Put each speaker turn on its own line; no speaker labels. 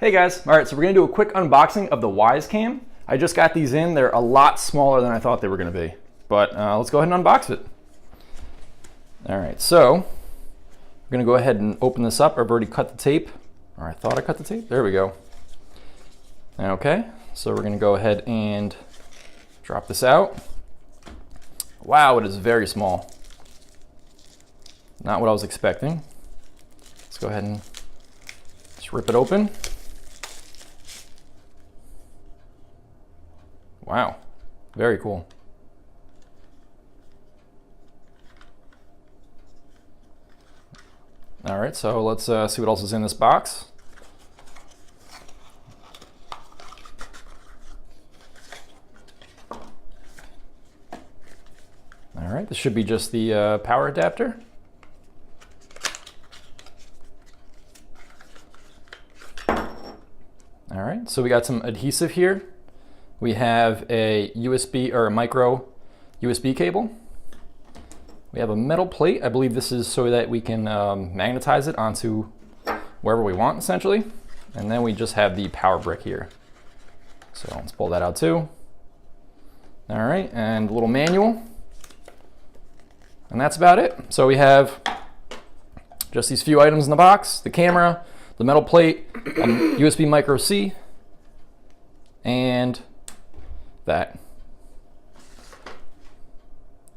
Hey guys, all right, so we're gonna do a quick unboxing of the Wyzecam. I just got these in. They're a lot smaller than I thought they were gonna be, but let's go ahead and unbox it. All right, so we're gonna go ahead and open this up. I've already cut the tape, or I thought I cut the tape. There we go. Okay, so we're gonna go ahead and drop this out. Wow, it is very small. Not what I was expecting. Let's go ahead and just rip it open. Wow, very cool. All right, so let's see what else is in this box. All right, this should be just the power adapter. All right, so we got some adhesive here. We have a USB or a micro USB cable. We have a metal plate. I believe this is so that we can magnetize it onto wherever we want, essentially. And then we just have the power brick here. So let's pull that out too. All right, and a little manual. And that's about it. So we have just these few items in the box: the camera, the metal plate, USB micro C, and that.